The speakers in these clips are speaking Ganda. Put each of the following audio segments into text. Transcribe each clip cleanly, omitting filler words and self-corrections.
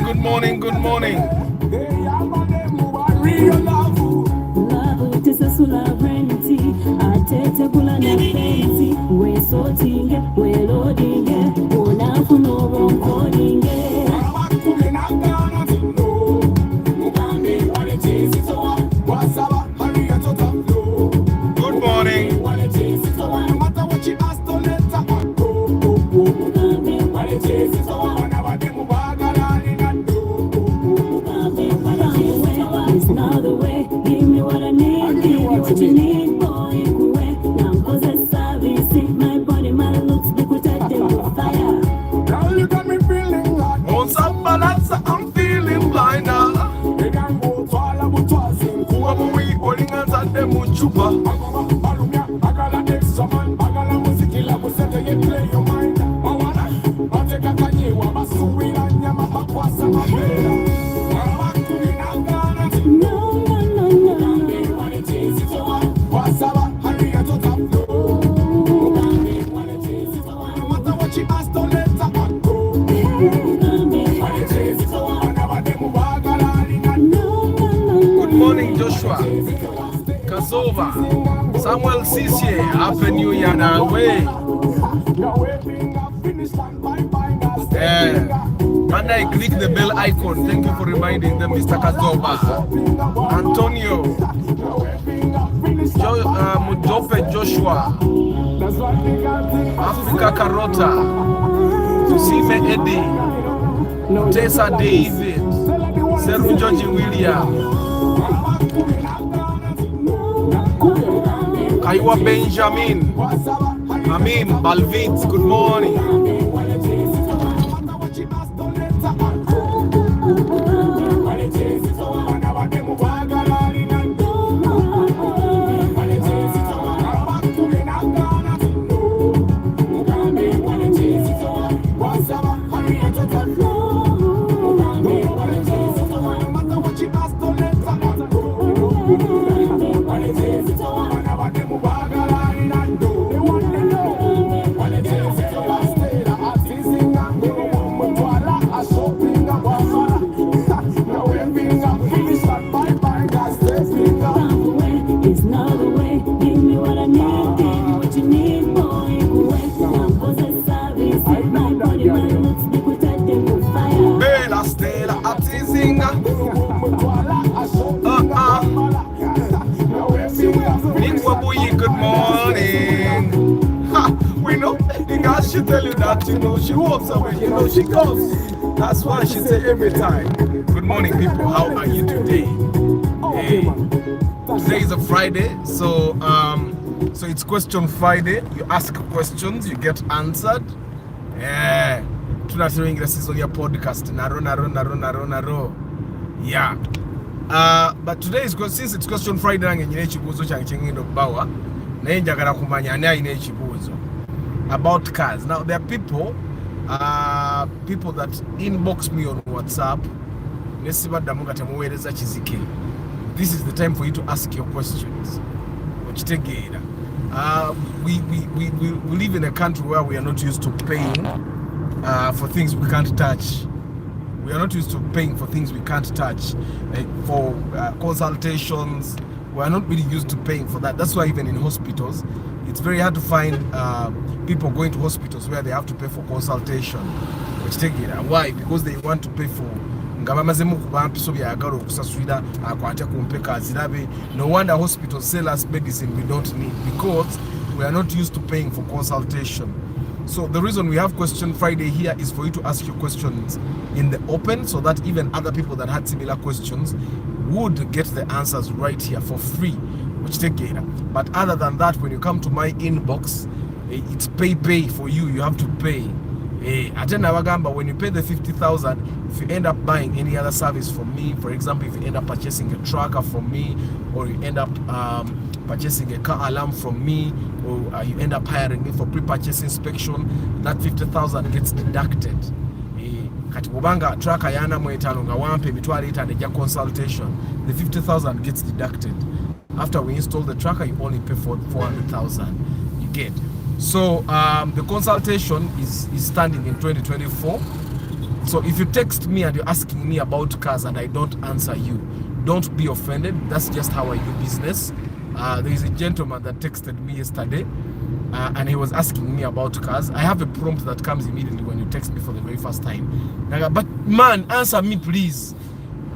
morning, good morning, good morning. Good morning. It's not the way, give me what I need, give me what you need, boy, now cause I service it, my body, my looks, they could touch them with fire. Girl, you got me feeling like On some balance, I'm feeling blind now. they can go to all of us in Kuwa we holding hands at the muchuba. Balumia, Bagala extra man, Bagala Musikila, Museta, you play your mind. Mawana, Mateka Kanyewa, Basuila, Nyama, Bakwasa, Mabela. No, no, no, no. Wasaba, hurry to top floor. No matter what she asked, don't let her go. Good morning, Joshua. Kazova. Samuel Sisye. Happy New Year now. Way. And I click the bell icon. Thank you for reminding them, Mr. Kazova. Antonio. Mujope Joshua. Africa Carota. Tusime Eddie. Tessa David. Seru George William. Kaiwa Benjamin. Amin Balvit. Good morning. Good morning. Ha, we know the girl, she tell you that, you know, she walks away, you know, she comes. That's why she say every time. Good morning, people. How are you today? Hey, today is a Friday, so it's Question Friday. You ask questions, you get answered. Yeah. Tunatoing the season your podcast. Naro. Yeah. But today is since it's Question Friday and you chibuzo changingo bawa na njagala kumanya ani ine chibuzo about cars. Now there are people that inbox me on WhatsApp. This is the time for you to ask your questions. We live in a country where we are not used to paying for things we can't touch. We are not used to paying for things we can't touch, like for consultations. We are not really used to paying for that. That's why even in hospitals, it's very hard to find people going to hospitals where they have to pay for consultation. Why? Because they want to pay for. No wonder hospitals sell us medicine we don't need, because we are not used to paying for consultation. So the reason we have Question Friday here is for you to ask your questions in the open, so that even other people that had similar questions would get the answers right here for free. But other than that, when you come to my inbox, it's pay for you. You have to pay. When you pay the 50,000, if you end up buying any other service from me, for example, if you end up purchasing a tracker from me, or you end up purchasing a car alarm from me, or you end up hiring me for pre-purchase inspection, that 50,000 gets deducted. Katibubanga tracker yana mwetano nga wampe mitwali ita neja consultation, the 50,000 gets deducted. After we install the tracker, you only pay for 400,000. You get. So the consultation is standing in 2024. So if you text me and you're asking me about cars and I don't answer you, don't be offended. That's just how I do business. There is a gentleman that texted me yesterday and he was asking me about cars. I have a prompt that comes immediately when you text me for the very first time. But man, answer me please.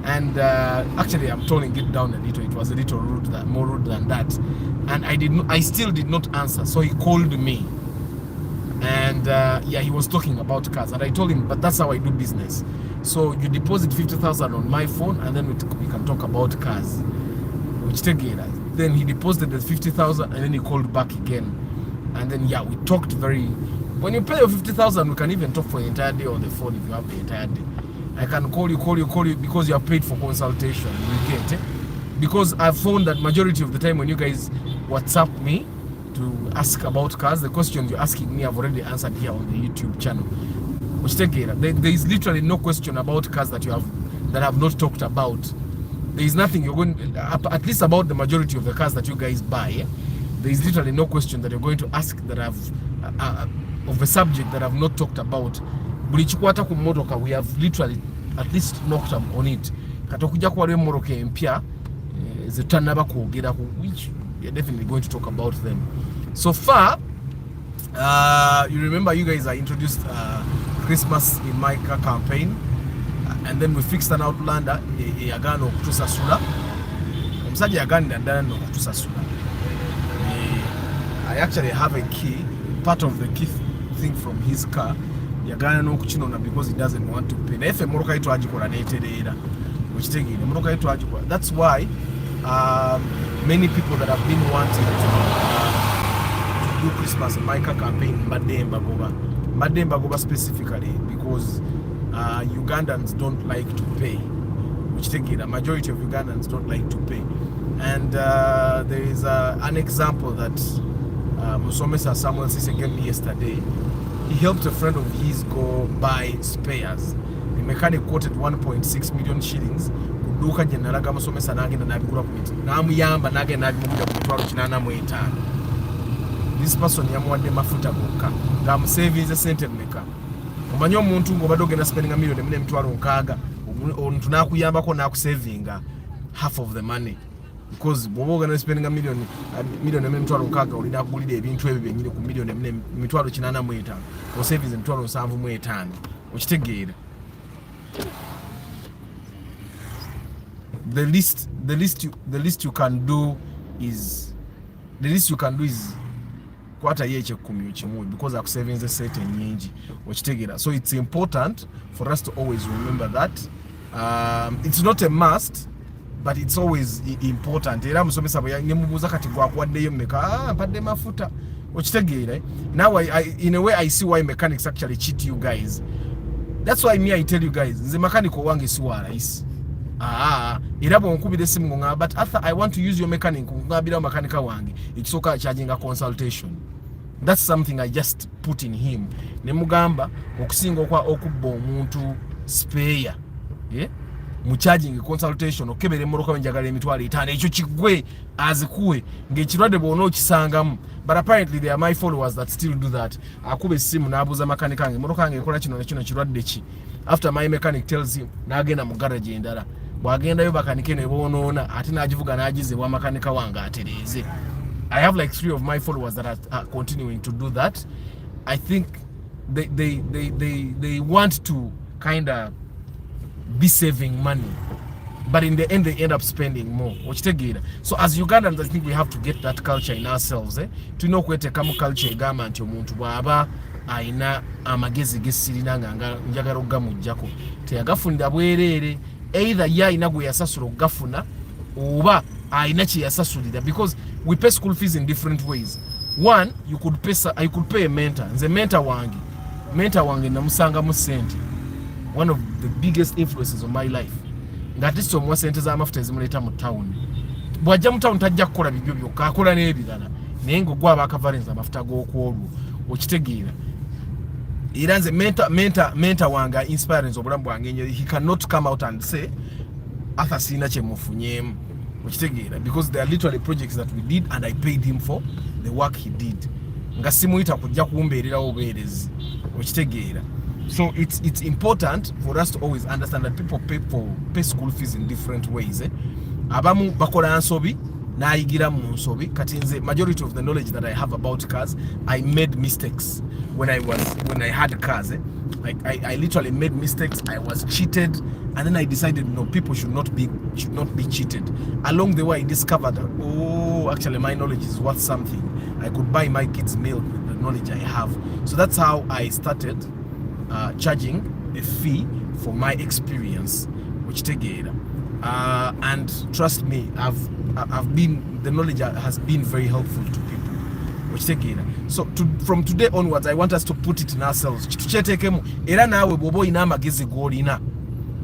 And actually I'm toning it down a little. It was a little rude, more rude than that. And I still did not answer. So he called me. And yeah, he was talking about cars. And I told him, but that's how I do business. So you deposit 50,000 on my phone and then we can talk about cars. Which take it. Then he deposited the 50,000 and then he called back again. And then yeah, we talked very. When you pay your 50,000, we can even talk for the entire day on the phone if you have the entire day. I can call you because you are paid for consultation. You get it? Because I've found that majority of the time when you guys WhatsApp me to ask about cars, the questions you're asking me I've already answered here on the YouTube channel. Which take it. There is literally no question about cars that I've not talked about. There is nothing you're going, at least about the majority of the cars that you guys buy. There is literally no question that you're going to ask that of a subject that I've not talked about. We have literally at least knocked on it. Which we are definitely going to talk about them. So far, you remember you guys are introduced Christmas in my car campaign. And then we fixed an outlander, Yagano Kutusasula. I actually have a key, part of the key thing from his car. Yagano Kuchinona because he doesn't want to pay. That's why many people that have been wanting to do Christmas in my car campaign, Mbadde Mbagoba specifically, because Ugandans don't like to pay, which take it, a majority of Ugandans don't like to pay. And there is an example that Musomesa Samuel Sise gave me yesterday. He helped a friend of his go buy spares. The mechanic quoted 1.6 million shillings. Kuduka jenalaga Musomesa nagenda nabigula kumiti. Namuyamba nagenda nabigula kumitwalo 85. This person yamuwadde mafuta gokka. Ngamusavinze sente mmeka. Omanyi omuntu ng'obadde ogenda spendinga million emine emitwalo 6, omuntu n'akuyambako n'akusavinga half of the money. Because bw'oba ogenda spendinga million emine emitwalo 6 olina kugulira ebintu ebyo byennyini ku million emine emitwalo 85, osavinze emitwalo 75. Okitegeera. The least you can do is kwata yeche kumi chimu, because aku savings a certain nyingi ochitegera. So it's important for us to always remember that it's not a must, but it's always important. Era musomesa ngemubuza kati gwa kwaddeyo mmeka padde mafuta ochitegera. Now in a way I see why mechanics actually cheat you guys. That's why me I tell you guys nze mechanical wange siwala isi era bwonkubira esimu nga but Arthur, I want to use your mechanic ngabira mechanical wange ekisoka charging a consultation. That's something I just put in him. Nemugamba okusinga okubba omuntu spare mu charging consultation okebere moroka wenjagala emitwalo 5 ekyo kigwe azikuwe ng'ekirwadde bwona okisangamu. But apparently there are my followers that still do that. Akube esimu n'abuuza mechanic wange moroka wange ekola kino nakino kirwadde ki. After my mechanic tells him n'agenda mu garage endala. Bwagendayo bakanike ne bonoona ate n'agivuga n'agizebwa makanika wange atereeze. I have like 3 of my followers that are continuing to do that. I think they want to kind of be saving money, but in the end they end up spending more. So as Ugandans, I think we have to get that culture in ourselves, to know kwetekamu culture egamba nti omuntu bwaba aina amagezi gesirina nga njagala ogamujjako teyagafunira bwerere, either ya ina gwe yasasula ogafuna oba aina kye yasasulira, because we pay school fees in different ways. One, I could pay a mentor. Nze mentor wange namusanga mu sente. One of the biggest influences of my life. Ngati somwa sente za mafuta ezimuleta mu town. Bwajja mu town tajja kukola bibyo byokka, akola n'ebirala. Naye ng'ogwa abakavarenza amafuta g'okwolwo okitegeera. Era nze mentor wange inspiring obulamu bwange nnyo. He cannot come out and say Arthur sina kye mufunyemu. Okitegeera, because there are literally projects that we did and I paid him for the work he did. Nga simuyita kujja kumbeererawo obuweerezi. Okitegeera. So it's important for us to always understand that people pay school fees in different ways. Abamu bakola nsobi nayigira mu nsobi kati nze majority of the knowledge that I have about cars, I made mistakes when I had cars. Like I literally made mistakes. I was cheated, and then I decided no, people should not be cheated. Along the way I discovered that, oh, actually my knowledge is worth something. I could buy my kids milk with the knowledge I have. So that's how I started charging a fee for my experience, which together, and trust me, the knowledge has been very helpful to people, which together. So from today onwards, I want us to put it in ourselves.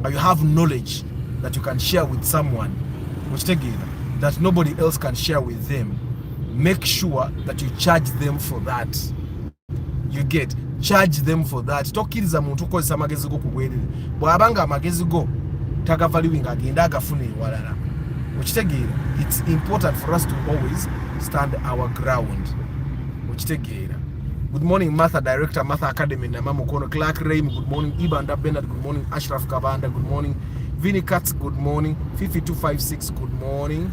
You have knowledge that you can share with someone, which together, that nobody else can share with them. Make sure that you charge them for that. You get, charge them for that. Tokkiriza muntu kozesa amagezi go kubwerere. Bwabanga amagezi go tagavaluing agenda agafune walala. Okitegeera, it's important for us to always stand our ground. Okitegeera. Good morning, Martha, Director, Martha Academy, Namamo Kono, Clark Raim, good morning, Ibanda Bennett, good morning, Ashraf Kabanda, good morning, Vinny Katz, good morning, 5256, good morning,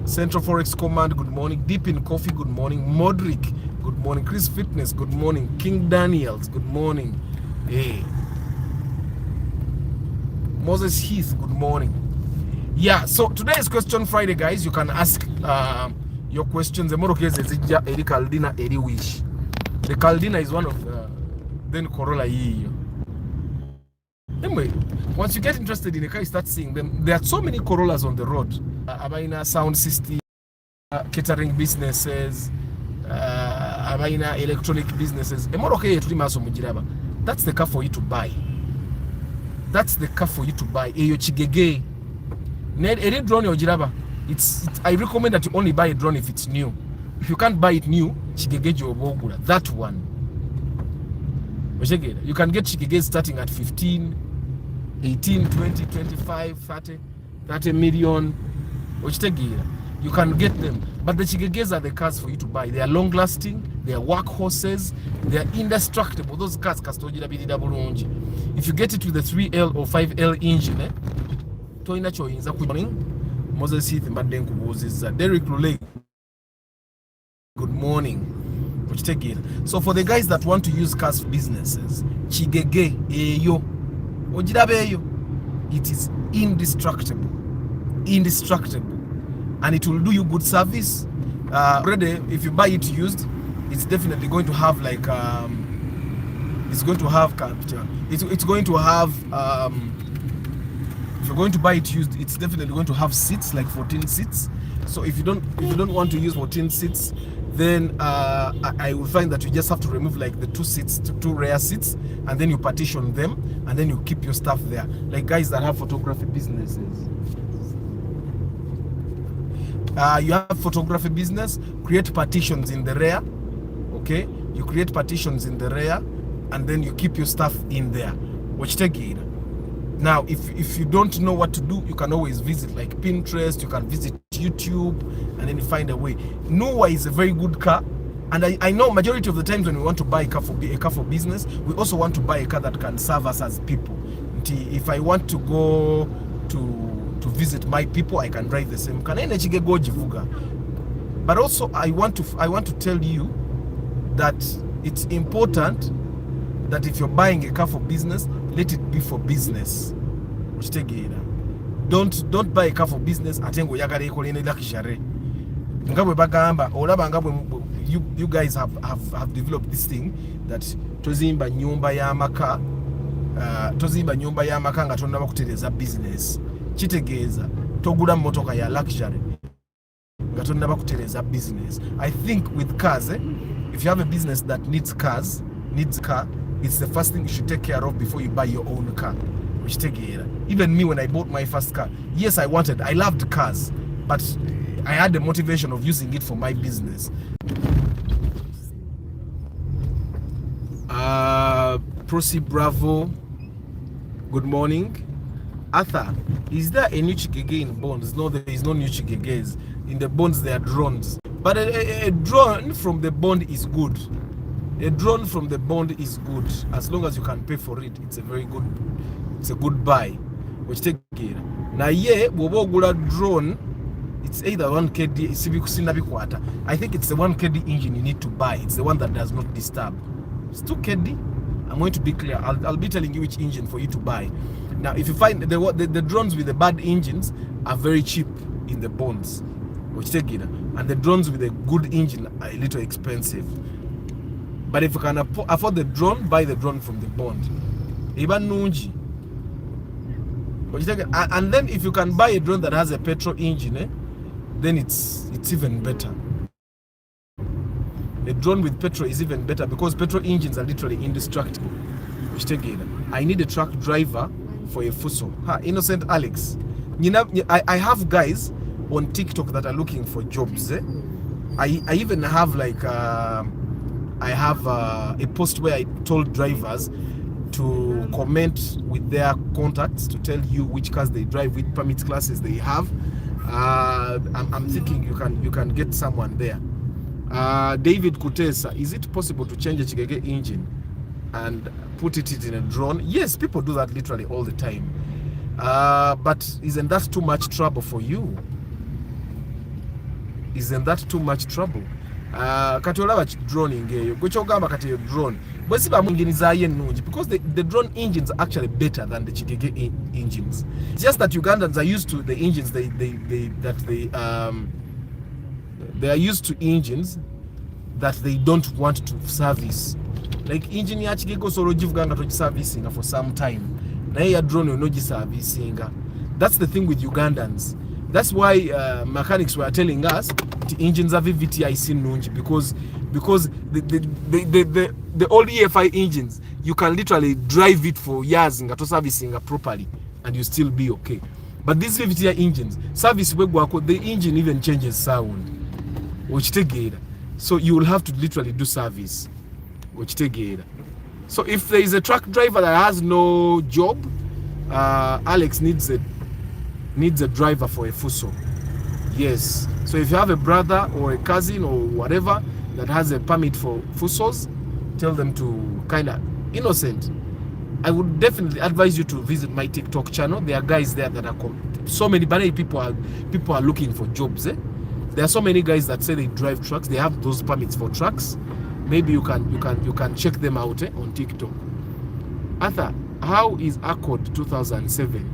Central Forex Command, good morning, Deep in Coffee, good morning, Modric, good morning, Chris Fitness, good morning, King Daniels, good morning, hey, Moses Heath, good morning. Yeah, so today is Question Friday, guys. You can ask your questions. The Caldina eri wish. The Caldina is one of then Corolla here. Anyway, once you get interested in a car, you start seeing them. There are so many Corollas on the road. Abaina sound system, catering businesses, abaina electronic businesses. That's the car for you to buy. That's the car for you to buy. Eyo chigege. Any drone or jiraba. I recommend that you only buy a drone if it's new. If you can't buy it new, chigege jobogula. That one. You can get chigege starting at 15, 18, 20, 25, 30 million. You can get them. But the chigeges are the cars for you to buy. They are long lasting, they are workhorses, they are indestructible. Those cars if you get it with the 3L or 5L engine, Moses Heath Derek Lule, good morning. So for the guys that want to use cars for businesses, chigege eyo ojirabe eyo, it is indestructible, and it will do you good service. Already, if you buy it used, it's definitely going to have like it's going to have if you're going to buy it used, it's definitely going to have seats, like 14 seats. So if you don't want to use 14 seats, then I will find that you just have to remove like the two rear seats, and then you partition them, and then you keep your stuff there. Like guys that have photography businesses. You have photography business, create partitions in the rear. Okay, you create partitions in the rear, and then you keep your stuff in there. Which take it. Now, if you don't know what to do, you can always visit like Pinterest, you can visit YouTube, and then you find a way. Noah is a very good car, and I know majority of the times when we want to buy a car for business, we also want to buy a car that can serve us as people. If I want to go to visit my people, I can drive the same car. But also I want to tell you that it's important that if you're buying a car for business, let it be for business. Don't buy a car for business atengo yagala ekolene luxury. You guys have developed this thing that tozimba nyumba ya maka nga tonna bakutereza business. Kitegeeza togula motoka ya luxury nga tonna bakutereza business. I think with cars, if you have a business that needs car, it's the first thing you should take care of before you buy your own car. Even me, when I bought my first car, yes, I loved cars, but I had the motivation of using it for my business. Prosi Bravo, good morning. Arthur, is there a new chigege in bonds? No, there is no new chigeges. In the bonds, there are drones. But a drone from the bond is good. A drone from the bond is good as long as you can pay for it. It's a good buy. Which take it. Now yeah, bw'oba drone, it's either 1KD. I think it's the 1KD engine you need to buy. It's the one that does not disturb. It's 2KD. I'm going to be clear. I'll be telling you which engine for you to buy. Now, if you find the drones with the bad engines are very cheap in the bonds, which take it, and the drones with a good engine are a little expensive. But if you can afford the drone, buy the drone from the bond. Even nunji. And then if you can buy a drone that has a petrol engine, then it's even better. A drone with petrol is even better because petrol engines are literally indestructible. Which take it. I need a truck driver for a fuso. Innocent Alex. I have guys on TikTok that are looking for jobs. I even have like I have a post where I told drivers to comment with their contacts to tell you which cars they drive, which permit classes they have. I'm thinking you can get someone there. David Kutesa, is it possible to change a Chigege engine and put it in a drone? Yes, people do that literally all the time. But isn't that too much trouble for you? Isn't that too much trouble? Kati olaba droning eyo gochogamba kati yo drone bwesiba munginizaye nungi because the drone engines are actually better than the Chigege engines. It's just that Ugandans are used to the engines they are used to engines that they don't want to service. Like engine ya Chigege solo jivuganga to servicing for some time. Na ya drone no servicing. That's the thing with Ugandans. That's why mechanics were telling us the engines are VVTIC nungi because the old EFI engines you can literally drive it for years ngato servicing properly and you still be okay. But these VVTI engines service the engine even changes sound, which take it. So you will have to literally do service, which take it. So if there is a truck driver that has no job, Alex needs a driver for a fuso. Yes. So if you have a brother or a cousin or whatever that has a permit for fusos, tell them to kind of innocent. I would definitely advise you to visit my TikTok channel. There are guys there that are so many people are looking for jobs. There are so many guys that say they drive trucks. They have those permits for trucks. Maybe you can check them out on TikTok. Arthur, how is Accord 2007?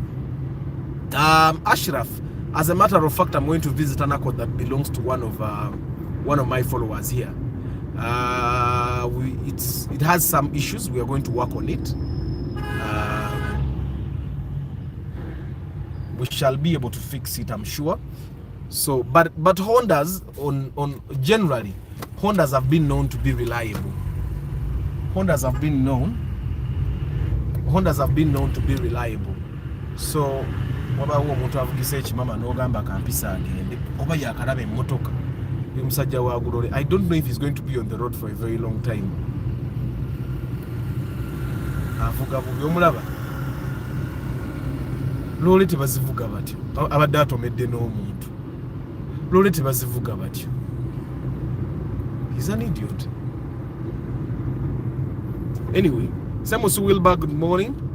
Ashraf, as a matter of fact, I'm going to visit an Accord that belongs to one of my followers here. It has some issues. We are going to work on it. We shall be able to fix it, I'm sure. So, but Hondas on generally, Hondas have been known to be reliable. Hondas have been known to be reliable. So waba omuntu avugisa ekimama n'ogamba kampisa agende oba yakalaba emmotoka emusajja wa Gulore. I don't know if he's going to be on the road for a very long time. Avuga bubi omulaba loole tebazivuga batyo abadde atomedde n'omuntu loole tebazivuga batyo. He's an idiot. Anyway, Samusu Wilbur, good morning.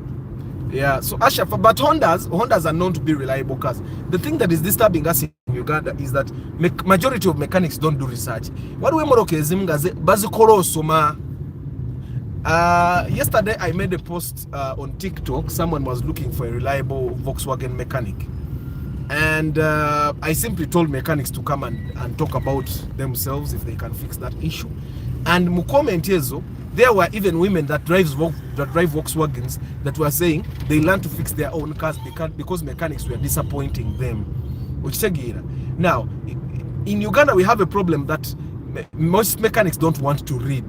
Yeah, so Asha, but Hondas are known to be reliable cars. The thing that is disturbing us in Uganda is that majority of mechanics don't do research. What we yesterday I made a post on TikTok. Someone was looking for a reliable Volkswagen mechanic, and I simply told mechanics to come and talk about themselves if they can fix that issue. And mukomment yezo, there were even women that drive Volkswagens that were saying they learned to fix their own cars because mechanics were disappointing them. Now, in Uganda, we have a problem that most mechanics don't want to read.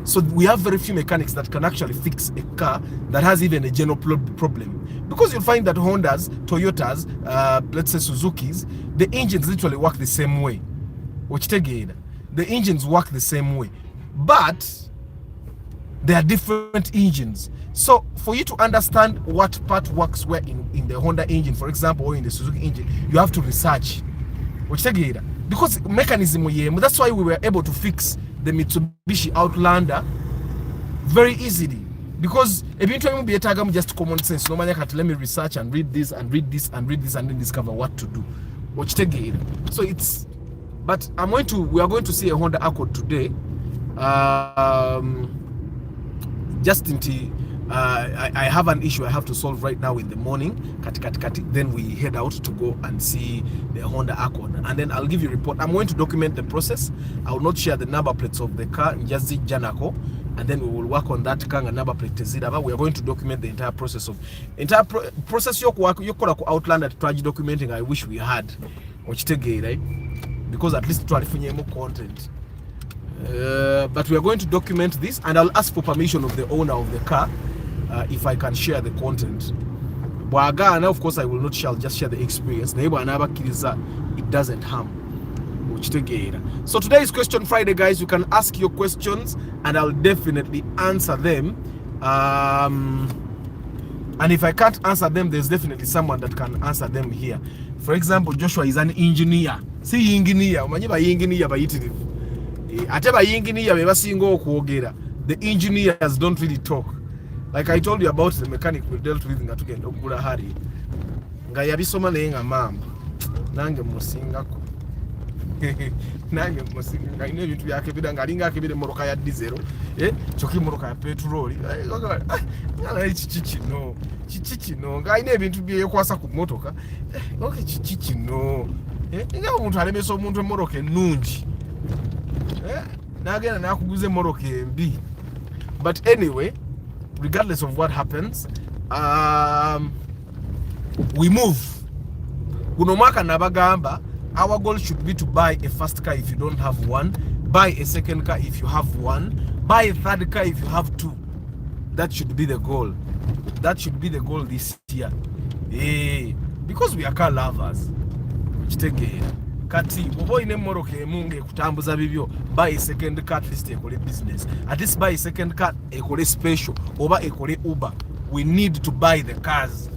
So we have very few mechanics that can actually fix a car that has even a general problem. Because you'll find that Hondas, Toyotas, let's say Suzukis, the engines literally work the same way. The engines work the same way. But they are different engines. So for you to understand what part works where in the Honda engine, for example, or in the Suzuki engine, you have to research. Because mechanism, that's why we were able to fix the Mitsubishi Outlander very easily. Because eventually be just common sense. No matter let me research and read this and read this and read this and then discover what to do. So it's, but we are going to see a Honda Accord today. Just until I have an issue I have to solve right now in the morning. Then we head out to go and see the Honda Accord, and then I'll give you a report. I'm going to document the process. I will not share the number plates of the car, just the Janako, and then we will work on that car and number plate Zidaba. We are going to document the entire process of process. Your Outlander to documenting. I wish we had, right? Because at least try to more content. But we are going to document this, and I'll ask for permission of the owner of the car if I can share the content. And of course I will not just share the experience. It doesn't harm. So today is Question Friday, guys. You can ask your questions and I'll definitely answer them. And if I can't answer them, there's definitely someone that can answer them here. For example, Joshua is an engineer. See, engineer. The engineers don't really talk. Like I told you about the mechanic we dealt with in tugende okugula hari. Nga yabisoma naye nga mamba. Nange musingako. Nange musinga ine bintu byake bidanga alinga akibire moroka ya diesel. Choki moroka ya petrol. Ngala chichi no. Nga ine bintu bye kwasa ku motoka. Okay chichi no. Nga umuntu alemesa omuntu emoroka enungi. Nagenda nakuguze moroka embi. But anyway, regardless of what happens, we move. Kunomaka nabagamba, our goal should be to buy a first car if you don't have one, buy a second car if you have one, buy a third car if you have two. That should be the goal. That should be the goal this year. Because we are car lovers. Kati bobo ine moroke munge kutambuza bibyo, buy a second car, at least ekole business, at least buy a second car ekole special oba ekole Uber. We need to buy the cars.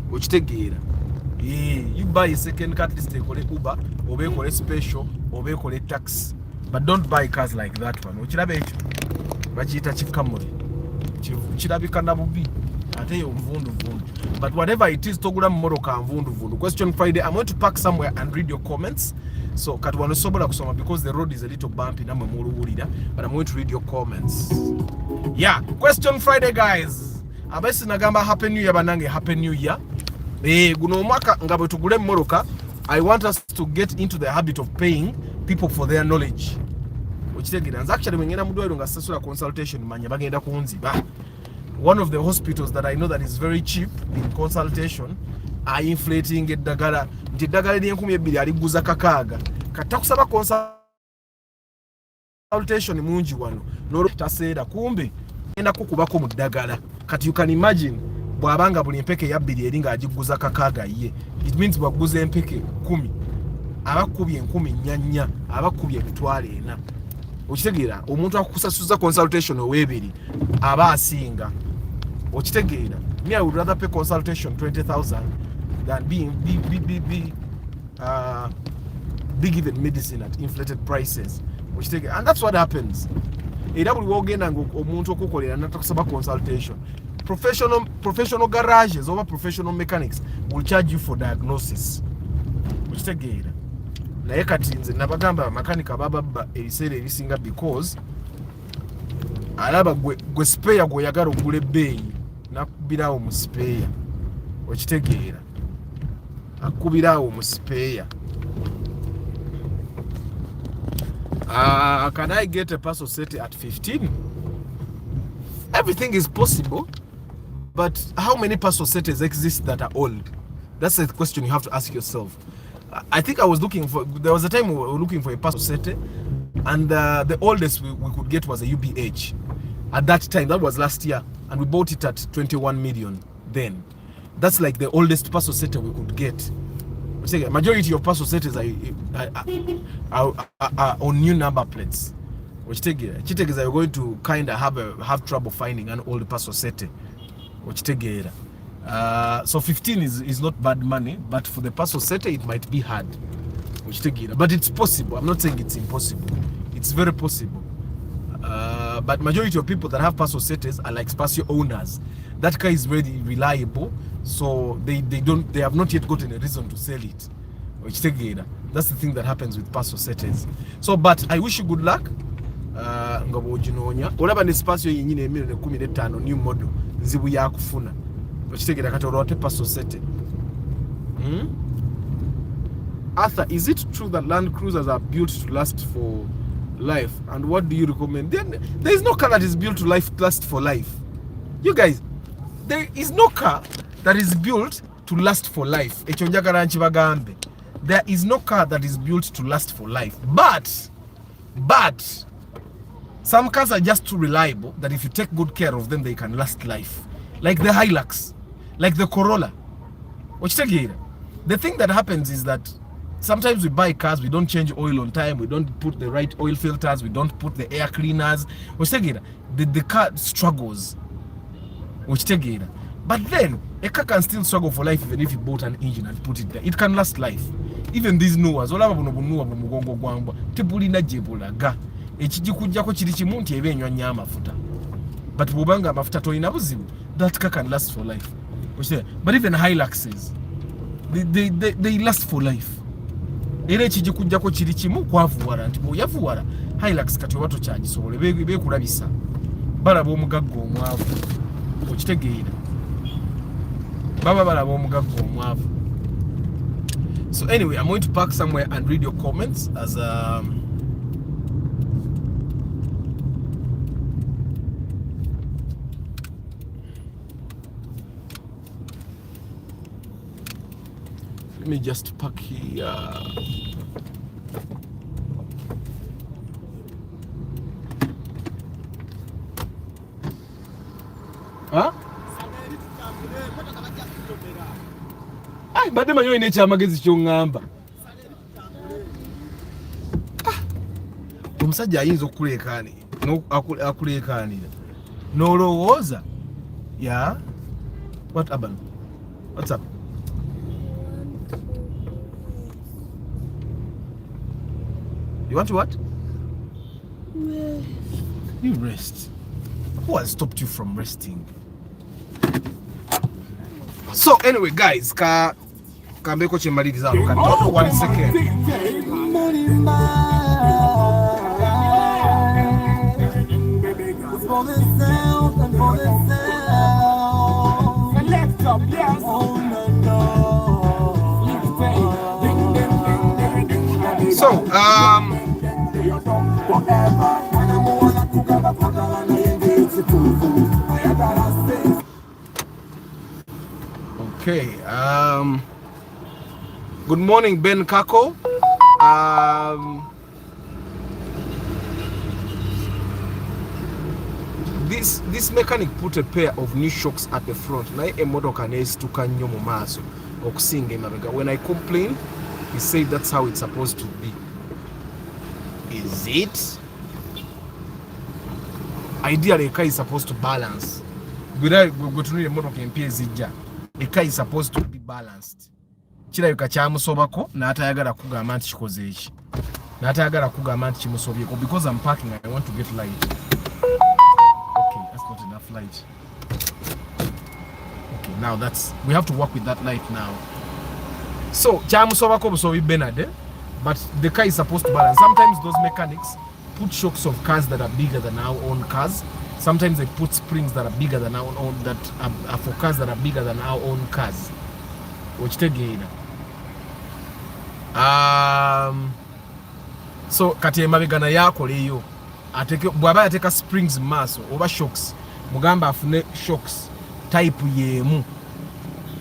You buy a second car, at least ekole Uber oba ekole special oba ekole taxi, but don't buy cars like that one. Ukirabe ekyo bakiyita kikamule kirabika nabubi ate yo mvundu. But whatever it is, togula moroka mvundu. Question Friday, I'm going to park somewhere and read your comments. So katwano sobola kusoma because the road is a little bumpy namwe muluwulira, but I'm going to read your comments. Yeah, Question Friday, guys. Abesi nagamba happy new year banange, happy new year. Guno mwaka ngabo tugule moroka. I want us to get into the habit of paying people for their knowledge. Actually mengena mudwero nga sasula consultation manya bagenda kunziba. One of the hospitals that I know that is very cheap in consultation are inflating eddagala. Nti eddagala ly'enkumi ali Buza kakaaga. Katakusaba consultation mungi wano. Nolo taseera kumbe enda kukubako mu ddagala. Kati you can imagine bwabanga buli empeke ya bbiri eringa agiguza kakaaga ye. It means bwaguza empeke 10. Abakubye 10 abakubye 4. Okitegeera omuntu akusasuza consultation owebiri aba asinga. Okitegeera, me I would rather pay consultation 20,000 than be given medicine at inflated prices. Okitegeera, and that's what happens. Era buli wogenda omuntu okukolera natakusaba consultation. Professional garages or professional mechanics will charge you for diagnosis. Okitegeera. Naye kati nze nabagamba makanika babba ebiseera ebisinga because alaba gwe spare gwe yagala ogule bbeeyi nakubirawo mu spare. Okitegeera, akubirawo mu spare. Can I get a parcel set at 15? Everything is possible, but how many parcel setters exist that are old? That's the question you have to ask yourself. I think I was looking for, there was a time we were looking for a parcel setter, and the oldest we could get was a UBH. At that time, that was last year, and we bought it at 21 million then. That's like the oldest parcel setter we could get. Majority of parcel setters are on new number plates. Which take is you're going to kind of have trouble finding an old parcel setter. Which take so 15 is not bad money, but for the parcel setter it might be hard. Which take but it's possible. I'm not saying it's impossible. It's very possible. but majority of people that have parcel setters are like parcel owners. That car is very reliable, so they have not yet gotten a reason to sell it. Which that's the thing that happens with parcel setters. So, but I wish you good luck. Olaba ne space yenyine emiro 15 new model nzibu yakufuna. Okitegera kati olwate parcel setting. Arthur, is it true that Land Cruisers are built to last for life? And what do you recommend? There is no car that is built to last for life. You guys, there is no car that is built to last for life. There is no car that is built to last for life. But some cars are just too reliable that if you take good care of them, they can last life. Like the Hilux, like the Corolla. The thing that happens is that sometimes we buy cars, we don't change oil on time, we don't put the right oil filters, we don't put the air cleaners. The car struggles. But then a car can still struggle for life even if you bought an engine and put it there. It can last life. Even these new ones, but that car can last for life. But even Hiluxes, they last for life. Hilux kati wato charge so be kulabisa bala bo mugaggo omwavu okitegeera bala bo mugaggo omwavu. So anyway, I'm going to park somewhere and read your comments as let me just park here. Huh? Ay, bade manyo ine kyamagezi kyongamba. Omusajja ayinza okuleekaani akuleekaanira n'olowooza. Yeah? What happened? What's up? You want to what? Rest. You rest. Who has stopped you from resting? So anyway, guys, kambeko chemaliriza katoto 1 second. So okay, good morning, Ben Kako. This mechanic put a pair of new shocks at the front. Naye emotoka nestuka nnyo mu maaso okusinga emabega. When I complained, he said that's how it's supposed to be. Is it? Ideally, a car is supposed to balance. A car is supposed to be balanced. Kirabika kyamusobako n'atayagala kugamba nti kikoze eki. N'atayagala kugamba nti kimusobyeko because I'm parking, I want to get light. Okay, that's not enough light. Okay, now we have to work with that light now. So, kyamusobako busobi Bernard, but the car is supposed to balance. Sometimes those mechanics put shocks of cars that are bigger than our own cars. Sometimes they put springs that are bigger than our own, that are for cars that are bigger than our own cars. Which again. So kati emabegana yako leyo ateke bwaba ateka springs maso over shocks mugamba afune shocks type yemu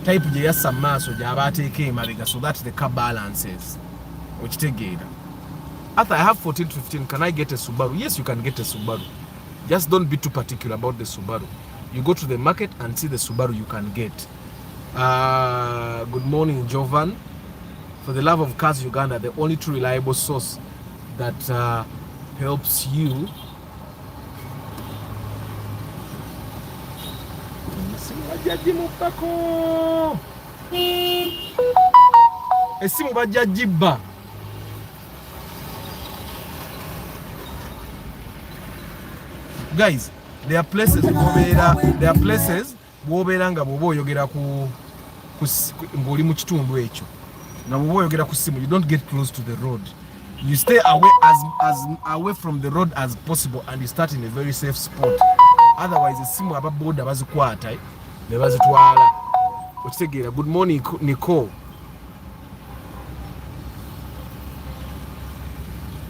type je yasa maso jaba ateke emabega so that the car balances. Which again. After I have 14-15, can I get a Subaru? Yes, you can get a Subaru. Just don't be too particular about the Subaru. You go to the market and see the Subaru you can get. Good morning, Jovan. For the love of cars, Uganda, the only true reliable source that helps you. Esimu bajajiba. guys, there are places bw'obeera nga bw'oba oyogera ng'oli mu kitundu ekyo nga bw'oba oyogera ku ssimu, you don't get close to the road. You stay away as away from the road as possible and you start in a very safe spot. Otherwise essimu ababoda bazikwata ne bazitwala. Okitegeera. Good morning Nicole.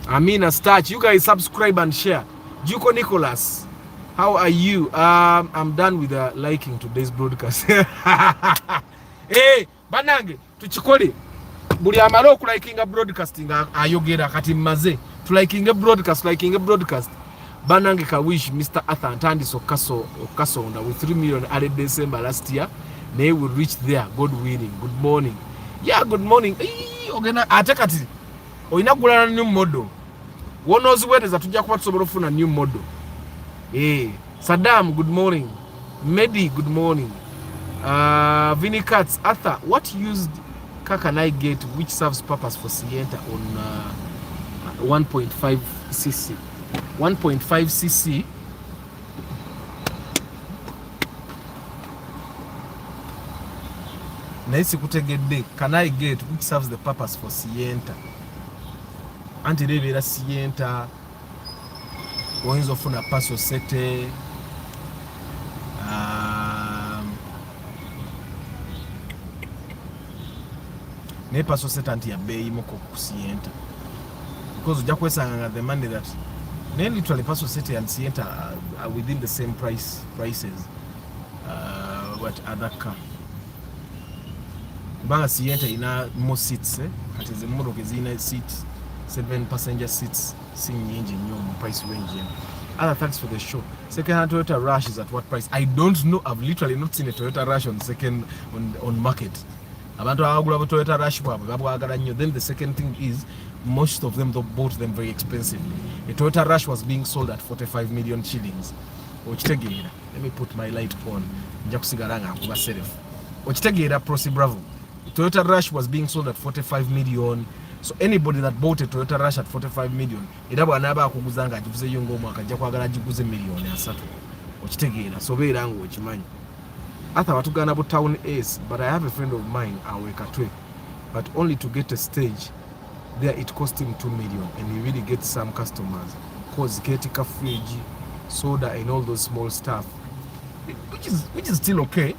Amina Starch, you guys subscribe and share. Juko Nicholas, how are you? I'm done with liking today's broadcast. Hey, banange tuchikole buli amara okulakinga broadcasting ayogera kati maze tulikinga broadcast banange ka wish Mr. Arthur Ntandiso Kasonda with 3 million added December last year. They will reach there, God willing. Good morning. Yeah, good morning. Ogena atakati oinagula new model. One knows where is atujja kuba tusobola ofuna new model. Saddam, good morning. Medi, good morning. Vinny Katz, Arthur, what used car can I get which serves purpose for Sienta on 1.5 cc? 1.5 cc. Naisi kutegedde, can I get which serves the purpose for Sienta? Anti rebera Sienta, oyinza ofuna paso sete, ne paso sete anti ya bei moko ku Sienta. Because ojja kwesanga the money that literally paso sete and Sienta are within the same prices. What other car? Banga Sienta ina more seats, kati ze motoka zina seats 7 passenger seats, seeing engine new price range. Other thanks for the show. Second hand Toyota Rush is at what price? I don't know. I've literally not seen a Toyota Rush on market. Abantu abagula Toyota Rush babwagala nnyo. Then the second thing is most of them bought them very expensively. A Toyota Rush was being sold at 45 million shillings. Okitegeera. Let me put my light on. Nja kusigala nga nkuba serif. Okitegeera Prosi Bravo. Toyota Rush was being sold at 45 million. So anybody that bought a Toyota Rush at 45 million, edabo anaba akuguzanga ajivuze yongo mwaka ajja kwagala ajiguze million ya 3. Okitegeera. So beera ngo okimanyi. Arthur watugana bu town ace, but I have a friend of mine awekatwe, but only to get a stage there it cost him 2 million and he really gets some customers cause ketika fridge, soda and all those small stuff, which is still okay.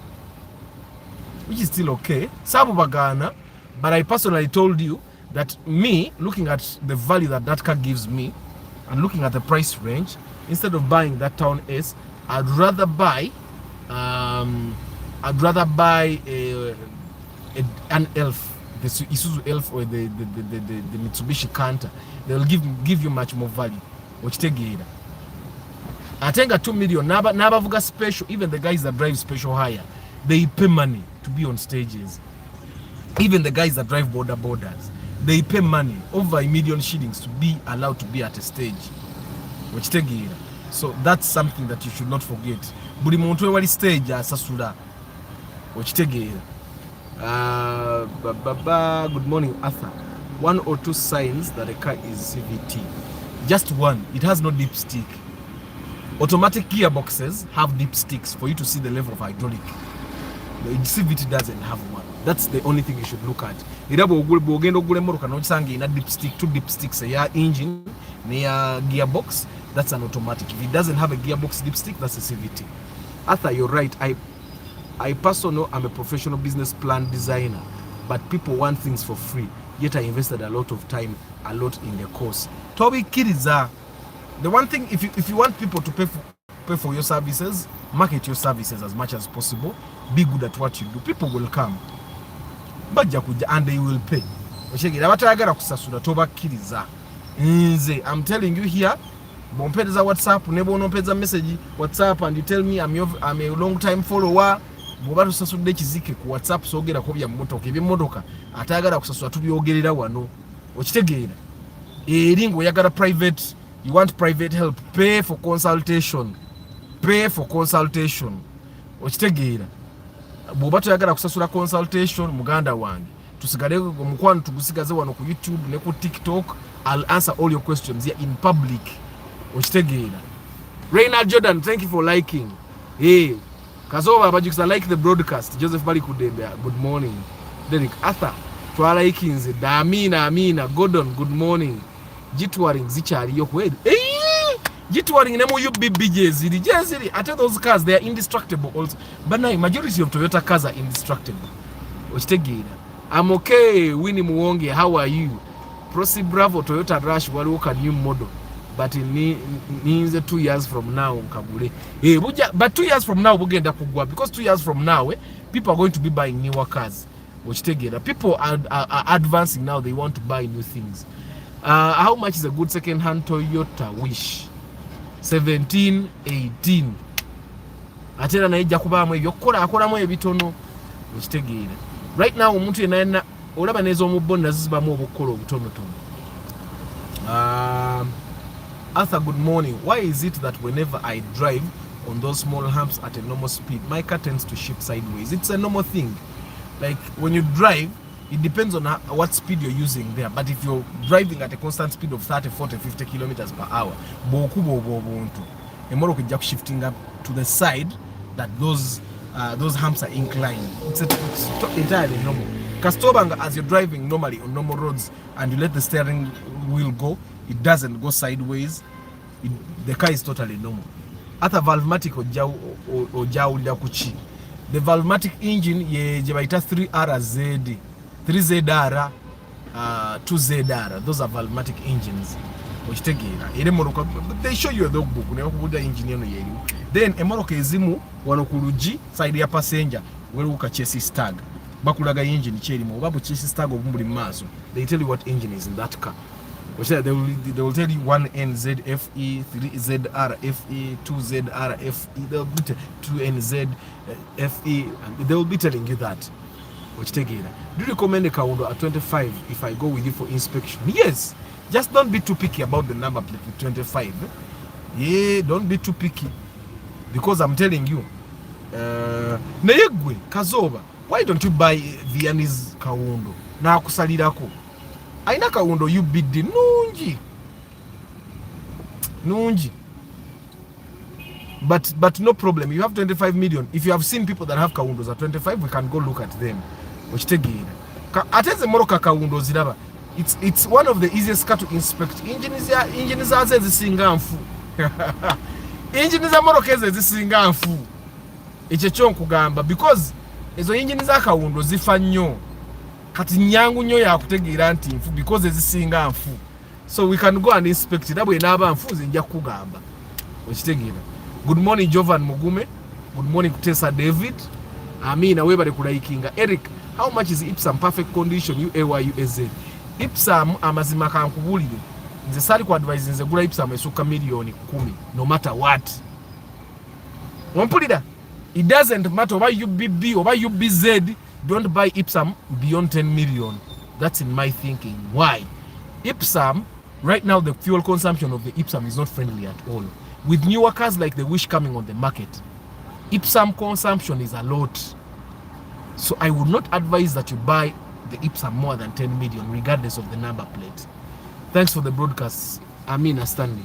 Sabu bagana, but I personally told you that me looking at the value that car gives me and looking at the price range, instead of buying that town S, I'd rather buy an Elf, the Isuzu Elf or the Mitsubishi Canter. They'll give you much more value. Okitegeera. Atenga 2 million nabavuga special, even the guys that drive special hire, they pay money to be on stages. Even the guys that drive borders, they pay money over 1 million shillings to be allowed to be at a stage. Okitegeera. So that's something that you should not forget. Buli muntu wali stage asasula. Okitegeera. Good morning, Arthur. 1 or 2 signs that a car is CVT. Just one. It has no dipstick. Automatic gearboxes have dipsticks for you to see the level of hydraulic. The CVT doesn't have one. That's the only thing you should look at. Irabo ogenda ogule motoka n'osanga ina dipstick, 2 dipsticks ya engine near gearbox. That's an automatic. If it doesn't have a gearbox dipstick, that's a CVT. Arthur, you're right. I personally am a professional business plan designer, but people want things for free. Yet I invested a lot of time, a lot in the course. Toby Kiriza, the one thing, if you want people to pay for your services, market your services as much as possible. Be good at what you do. People will come, and they will pay. I'm telling you here. Bompeza WhatsApp, nebo nompeza message WhatsApp, and you tell me I'm a long time follower. Bobatu sasudde kizike ku WhatsApp sogera ko bya motoka ebimodoka atagala kusasula tubyogerera wano. Okitegeera. Eringo yagala private, you want private help, pay for consultation. Okitegeera. Bobatu yagala kusasula consultation muganda wange. Tusigale omukwano tugusigaze wano ku YouTube ne ku TikTok. I'll answer all your questions here in public. Okitegeera. Reynald Jordan, thank you for liking. Hey, Kazoba Bajuksa, like the broadcast. Joseph Bali Kudembe, good morning. Derek Arthur, Twala Ikinze, Amina, Gordon, good morning. Jitwaring, Zichari, Yokwed. Hey, Jitwaring, Nemo, you BBJ, Ziri. I tell those cars, they are indestructible also. But now, majority of Toyota cars are indestructible. I'm okay, Winnie Muwonge, how are you? Proceed Bravo, Toyota Rush, Waluka new model. But it means 2 years from now, Kabule. Hey, but 2 years from now, because 2 years from now, people are going to be buying newer cars. People are advancing now, they want to buy new things. How much is a good second-hand Toyota Wish? 17, 18. Atera na ija kubamu akoramu ebitono. Right now, umuntu yenna olaba nezo mubonna zibamu obukolo obutono tono. Arthur, good morning. Why is it that whenever I drive on those small humps at a normal speed, my car tends to shift sideways? It's a normal thing. Like when you drive, it depends on what speed you're using there. But if you're driving at a constant speed of 30, 40, 50 kilometers per hour, shifting up to the side that those humps are inclined. It's entirely normal. Kastobanga, as you're driving normally on normal roads and you let the steering wheel go, it doesn't go sideways. The car is totally normal. At a Valvematic or Kuchi. The Valvematic engine ye jebaita 3RZ, 3ZR, 2ZR. Those are Valvematic engines. They show you a logbook. Then Emoroka Zimu wanokuluji side ya passenger weluka chassis tag. Bakulaga engine cherimo babu chassis tag obumbuli maso. They tell you what engine is in that car. They will tell you 1NZFE, 3ZRFE, 2ZRFE, they'll be 2NZFE, and they will be telling you that. Do you recommend a Kaundo at 25 if I go with you for inspection? Yes. Just don't be too picky about the number plate with 25. Yeah, don't be too picky. Because I'm telling you, Neyegwe, Kazoba, why don't you buy Vianney's Kaundo? Na kusalirako. Aina Kaundo you bid the nunji. But no problem. You have 25 million. If you have seen people that have Kaundos at 25, we can go look at them. Ateze Moroka Kaundo ziraba. It's one of the easiest car to inspect. Engine is zingamfu. Engine is Morokeze zisingamfu. Echechon kugamba because ezo engine za Kaundo zifa nnyo. Kati nyangu nnyo ya kutegeera nti nfu because ezisingamfu. So we can go and inspect it. Abwe naba nfu zinja kugamba. Okitegeera. Good morning Jovan Mugume. Good morning Kutesa David. Amina webale kulaikinga. Eric, how much is Ipsam perfect condition UAYUSZ? Ipsam amazima kankubulire. Nze sali ku advise nze gula Ipsam esuka milioni 10 no matter what. Wampulira? It doesn't matter why UBB or why UBZ, don't buy Ipsam beyond 10 million. That's in my thinking. Why? Ipsam, right now the fuel consumption of the Ipsam is not friendly at all. With newer cars like the Wish coming on the market, Ipsam consumption is a lot. So I would not advise that you buy the Ipsam more than 10 million, regardless of the number plate. Thanks for the broadcast, Amina Stanley.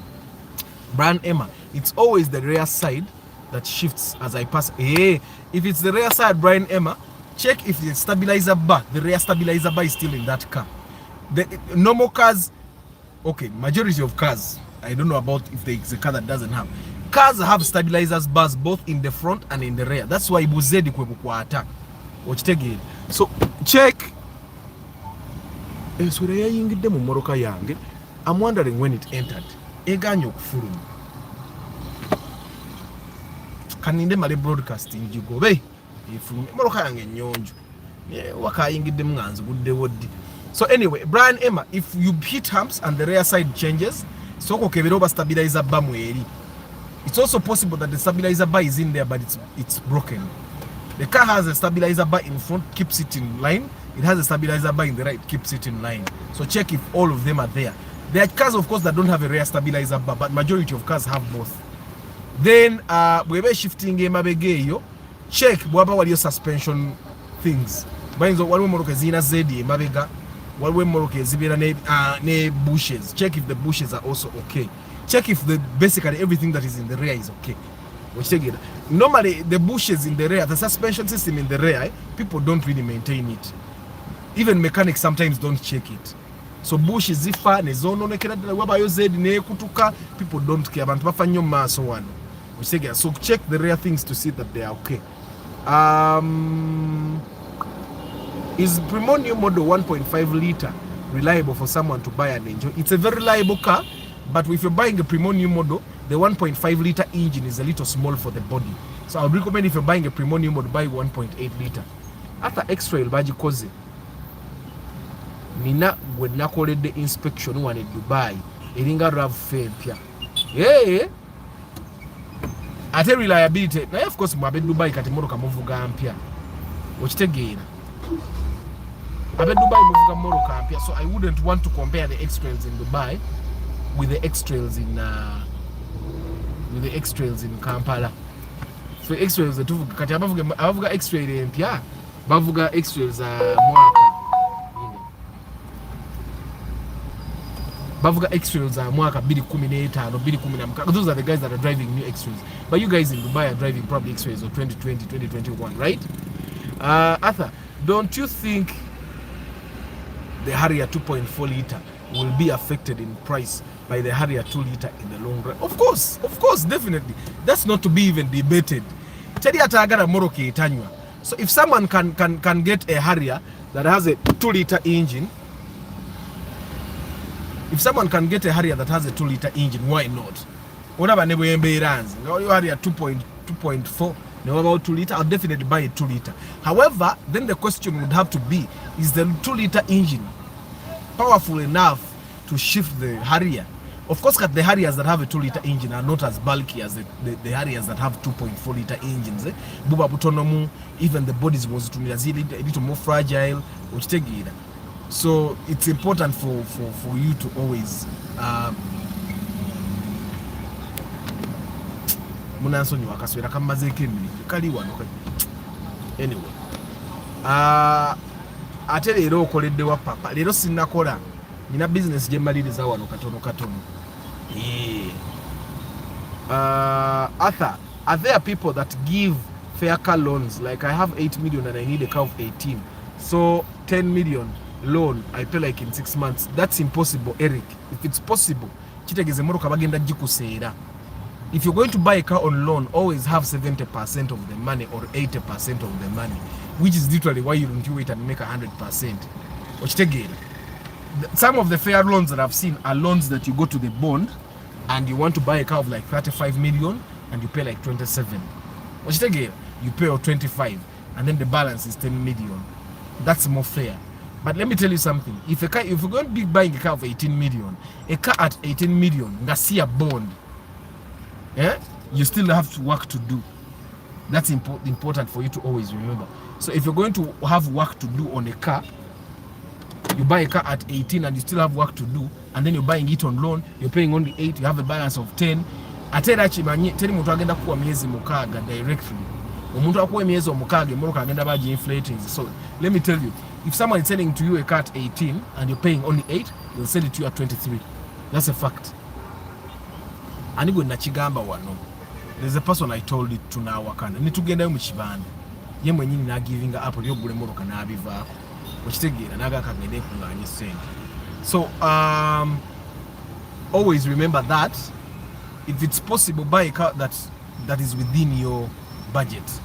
Brian Emma, it's always the rear side that shifts as I pass. Hey, if it's the rear side, Brian Emma, check if the stabilizer bar, the rear stabilizer bar is still in that car. The normal cars, okay, majority of cars, I don't know about if it's a car that doesn't have. Cars have stabilizers bars both in the front and in the rear. That's why Buzedi kwa attack. So check. I'm wondering when it entered. Eganyo kufuru. Kaninde mali broadcasting jigo be. Ifuru moroka yange nyonjo. Waka yingide mnganzo budde wodi. So anyway, Brian Emma, if you hit humps and the rear side changes, soko keberoba stabilizer bar mweri. It's also possible that the stabilizer bar is in there, but it's broken. The car has a stabilizer bar in front, keeps it in line. It has a stabilizer bar in the right, keeps it in line. So check if all of them are there. There are cars, of course, that don't have a rear stabilizer bar, but majority of cars have both. Then, we're shifting mabegeyo. Check waba wali suspension things. Banzo walwe moroke zina zedi mabega. Walwe moroke zibira ne bushes. Check if the bushes are also okay. check if basically everything that is in the rear is okay. Normally the bushes in the rear, the suspension system in the rear, people don't really maintain it. Even mechanics sometimes don't check it. So bush is ifa nezononekera wabayo zedi nekutuka, people don't care. Abantu bafanyo maso wano. So check the rear things to see that they are okay. Is Primo new model 1.5 liter reliable for someone to buy and enjoy? It's a very reliable car, but if you're buying a Primo new model, the 1.5 liter engine is a little small for the body. So I would recommend if you're buying a Primo new model, buy 1.8 liter. After X-Trail baji koze nina gwe nakoledde inspection wane Dubai eringa RAV4 mpya. Ate reliability na of course mwabe Dubai kati motoka muvuga mpya okitegeera abe Dubai muvuga motoka mpya, so I wouldn't want to compare the X-Trails in Dubai with the X-Trails in Kampala. So X-Trails tuvuga kati abavuga X-Trail mpya bavuga X-Trails mwaka bavuga X-Trails mwaka 2015 2016. Those are the guys that are driving new X-Trails, but you guys in Dubai are driving probably X-Trails of 2020 2021, right? Arthur, don't you think the Harrier 2.4 liter will be affected in price by the Harrier 2 liter in the long run? Of course, definitely. That's not to be even debated. Teri atagara moroke itanywa. So if someone can get a Harrier that has a 2 liter engine, if someone can get a Harrier that has a 2 liter engine, why not? Whatever nebo yembe runs, you Harrier 2.4, no about 2 liter, I'll definitely buy a 2 liter. However, then the question would have to be, is the 2 liter engine powerful enough to shift the Harrier? Of course, the Harriers that have a 2 liter engine are not as bulky as the Harriers that have 2.4 liter engines. Buba butonomu, even the bodies was a little more fragile. So it's important for you to always anyway. Ate leero okoledde wa papa. Leero sinnakola. Nina business gye maliriza wano katono. Arthur, are there people that give fair car loans? Like I have 8 million and I need a car of 18. So 10 million loan I pay like in 6 months. That's impossible, Eric. If it's possible, chitegeze moroka bagenda gikuseera. If you're going to buy a car on loan, always have 70% of the money or 80% of the money, which is literally why you don't do it and make 100%. Ochitegere. Some of the fair loans that I've seen are loans that you go to the bond and you want to buy a car of like 35 million and you pay like 27. Ochitegere, you pay 25 and then the balance is 10 million. That's more fair. But let me tell you something. If you're going to be buying a car of 18 million, a car at 18 million, ngasi a bond, you still have to work to do. That's important for you to always remember. So if you're going to have work to do on a car, you buy a car at 18 and you still have work to do, and then you're buying it on loan, you're paying only 8, you have a balance of 10. Aterachi manye tell muntu agenda kuwa miezi mukaga directly. Omuntu akuwa miezi mukaga moroka agenda baji inflating. So let me tell you, if someone is selling to you a car at 18 and you're paying only 8, they'll sell it to you at 23. That's a fact. Anigo nachigamba wano. There's a person I told it to now wakanda. Ni tugenda mu kibanda. Ye mwenyini na giving up yo gule moroka na abiva. Ochitegera naga kagende kunganya sente. So always remember that if it's possible, buy a car that is within your budget.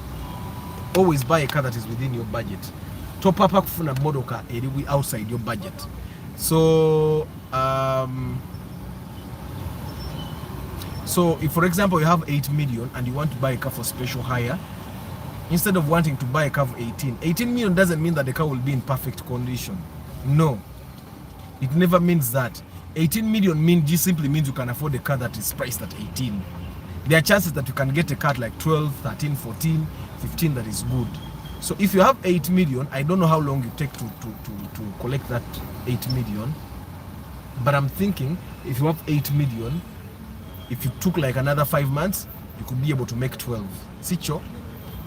Always buy a car that is within your budget. Top up kufuna modoka eri outside your budget. So so if for example you have 8 million and you want to buy a car for special hire, instead of wanting to buy a car for 18 million doesn't mean that the car will be in perfect condition. No, it never means that. 18 million just simply means you can afford a car that is priced at 18. There are chances that you can get a car like 12, 13, 14, 15 that is good. So if you have 8 million, I don't know how long you take to collect that 8 million, but I'm thinking if you have 8 million, if you took like another 5 months, you could be able to make 12. Sicho,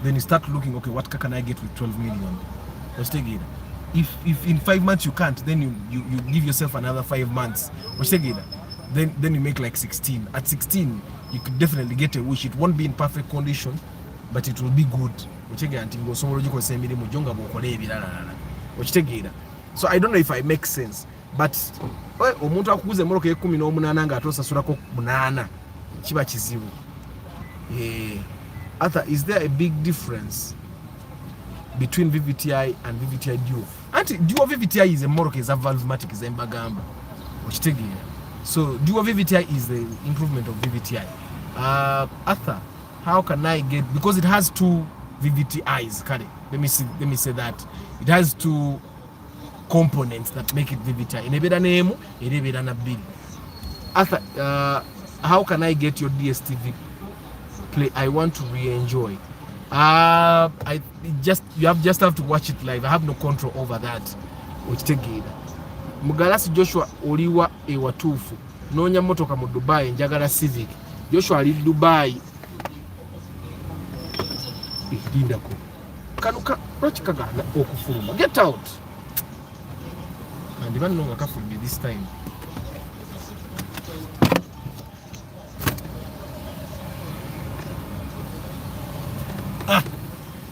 then you start looking, okay, what car can I get with 12 million? Let's take it. If in 5 months you can't, then you give yourself another 5 months. then you make like 16. At 16, you could definitely get a wish. It won't be in perfect condition, but it will be good. So I don't know if I make sense, but omuntu akuguze moroka ye18 nga atosasulako 8 kiba kizibu. Arthur, is there a big difference between VVTI and VVTI Duo? Duo VVTI is a moroka is a valvematic is a mbagamba. So Duo VVTI is the improvement of VVTI. Arthur, how can I get, because it has 2 VVTIs, let me say that it has 2 components that make it VVTI. Inebeda name, inebeda na bill. Arthur, how can I get your DSTV play? I want to re-enjoy. You just have to watch it live. I have no control over that. Mugalasi Joshua oliwa ewatufu nonya motoka mu Dubai njagala Civic. Joshua ali Dubai lindako kanuka lwakikagana okufuluma. Get out. And even no kafulumye this time.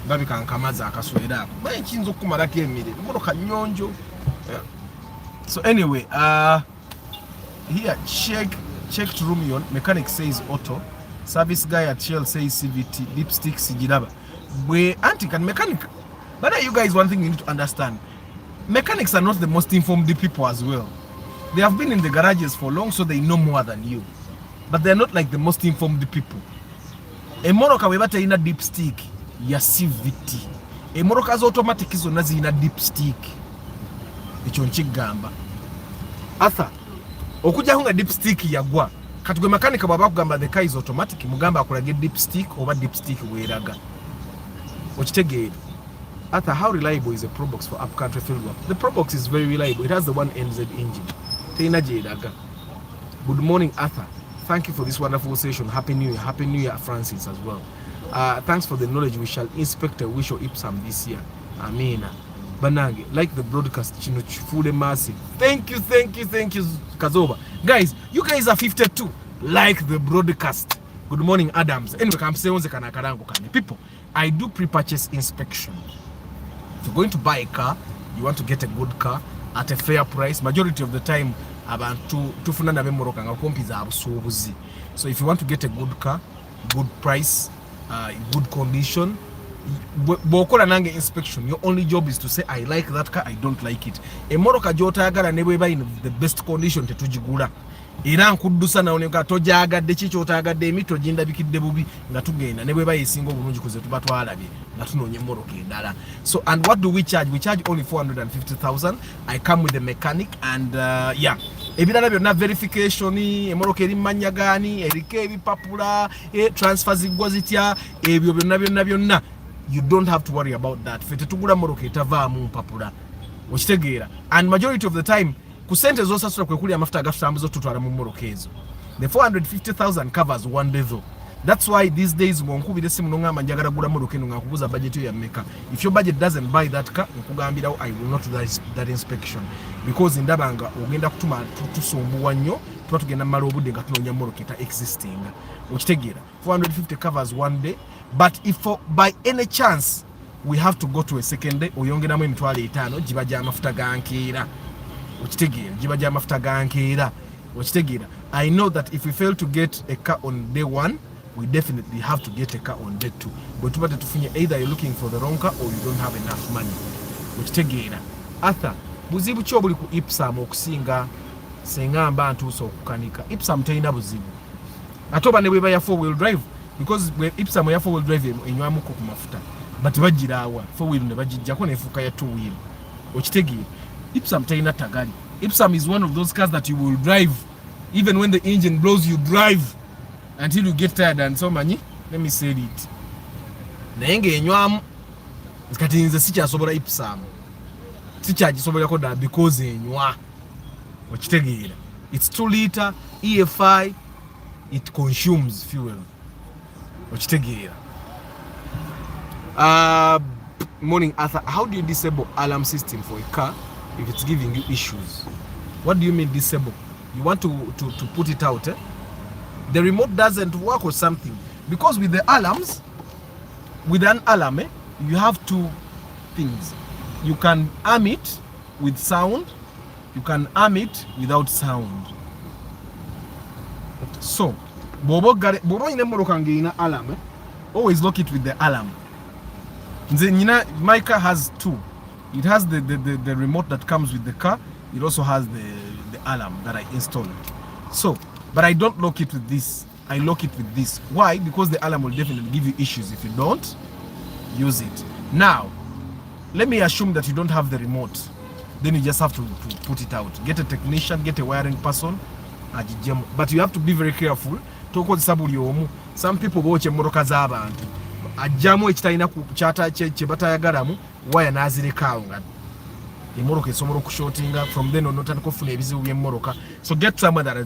Ndabika nkamaza akaswera ako baye kinzo kumalako emire motoka nyonjo. So anyway, here checked Rumion, mechanic says auto, service guy at Shell says CVT, dipstick Sijiraba. We antique and mechanic. But you guys, one thing you need to understand, mechanics are not the most informed people as well. They have been in the garages for long, so they know more than you. But they're not like the most informed people. A moroka webata ina dipstick ya CVT. A moroka's automatic is on ina dipstick. Ichonchigamba. Arthur, okuja hunga dipstick yagwa. Katugwe mechanic baba kugamba the car is automatic. Mugamba akulage dipstick over dipstick weraga. Ochitegere. Arthur, how reliable is a Probox for upcountry fieldwork? The Probox is very reliable. It has the 1NZ engine. Teina jedaga. Good morning, Arthur. Thank you for this wonderful session. Happy New Year. Happy New Year, Francis, as well. Thanks for the knowledge. We shall inspect a wish or Ipsam this year. Amina. Banange, like the broadcast, chino chifule massive. Thank you, Kazoba. Guys, you guys are 52. Like the broadcast. Good morning, Adams. Anyway, I'm saying people, I do pre-purchase inspection. If you're going to buy a car, you want to get a good car at a fair price. Majority of the time, abantu tufunana bemoroka nga kompiza abusubuzi. So if you want to get a good car, good price, good condition, bokola nange inspection, your only job is to say I like that car, I don't like it. Emoroka gyotayagala ne bweba in the best condition tetugigula. Era nkuddusa naone nga tojagadde kicho otagadde emito jindabikidde bubi nga tugenda ne bweba yesinga obulungi kuze tuba twalabye nga tunonye moroka endala. So and what do we charge? We charge only 450,000. I come with a mechanic and yeah, ebirala byonna verification, emoroka eri manya gani, erike ebipapula, transfer zigwa zitya, ebyo byonna you don't have to worry about that. Fete tugula moroka etavaamu mpapula. Okitegeera. And majority of the time kusente zosasula kwe kuli amafuta agatambuzo tutwala mu moroka ezo. The 450,000 covers one day though. That's why these days ngonkubire simu nongamba njagala gula moroka eno ngakubuza budget ya meka. If your budget doesn't buy that car, nkugambira I will not do that inspection because ndabanga ogenda kutuma tusumbuwa nnyo tuba tugenda mala obudde nga tunonya moroka eta existing. Okitegeera. 450 covers one day, but if by any chance we have to go to a second day oyongeramu emitwalo 5 jiba ja mafuta gankeera. Okitegeera jiba ja mafuta gankeera. Okitegeera. I know that if we fail to get a car on day 1, we definitely have to get a car on day 2. But tubate tufunye either you're looking for the wrong car or you don't have enough money. Okitegeera. Arthur, buzibu ki obuli ku Ipsam okusinga senga mba ntuusa okukanika? Ipsam teyina buzibu. Atoba ne bweba ya 4-wheel drive because Ipsam ya 4-wheel drive enywamu ku mafuta. But bagiraawa 4-wheel ne bagijjako nefuuka ya 2-wheel. Okitegeera. Ipsam teyina tagali. Ipsam is one of those cars that you will drive even when the engine blows, you drive until you get tired and so manyi. Let me say it. Naye ng'enywamu kati nze sikyasobola Ipsam. Sikyagisobola ko da because enywa. Okitegeera. It's 2 liter EFI. It consumes fuel. Okitegeera. Morning, Arthur. How do you disable alarm system for a car if it's giving you issues? What do you mean disable? you want to put it out, the remote doesn't work or something, because with the alarms, with an alarm, you have two things. You can arm it with sound, you can arm it without sound. So bobo ine moroka ngeina alarm, always lock it with the alarm. My car has two. It has the remote that comes with the car. It also has the alarm that I installed. So, but I don't lock it with this. I lock it with this. Why? Because the alarm will definitely give you issues if you don't use it. Now, let me assume that you don't have the remote. Then you just have to put it out. Get a technician, get a wiring person. But you have to be very careful. Some people watch moroka z'abantu. Ajjamu ekitalina ku kyata kye batayagalamu waya nazireka nga emoroka esobola okushotinga from then on otandika okufuna ebizibu by'emmoroka. So get someone that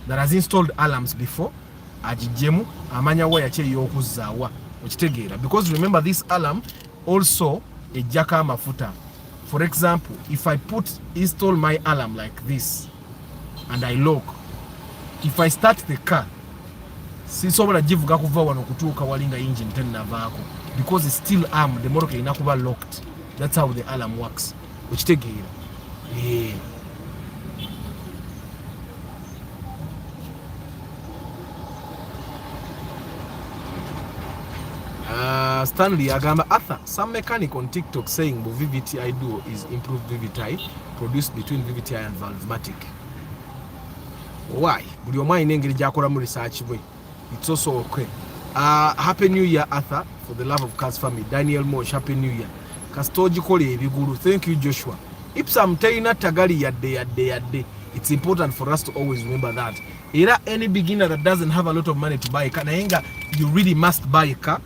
has installed alarms before, agijjemu amanya waya ki ey'okuzaawa okitegeera, because remember this alarm also ejjako amafuta. For example, if I install my alarm like this and I lock, if I start the car, sisobola givuga kuva wano kutuuka walinga engine tenavaako, because it's still armed. The motor erina kuba locked. That's how the alarm works. Okitegeera. Stanley agamba Arthur, some mechanic on TikTok saying VVTI Duo is improved VVTI produced between VVTI and Valvematic. Why? Buli omu alina engeri gy'akolamu research bwe. It's also okay. Happy New Year, Arthur, for the love of Cars family. Daniel Mosh, Happy New Year. Kastoji kole ebiguru. Thank you, Joshua. Ipsam teina tagali yadde. It's important for us to always remember that. Era any beginner that doesn't have a lot of money to buy a car, you really must buy a car.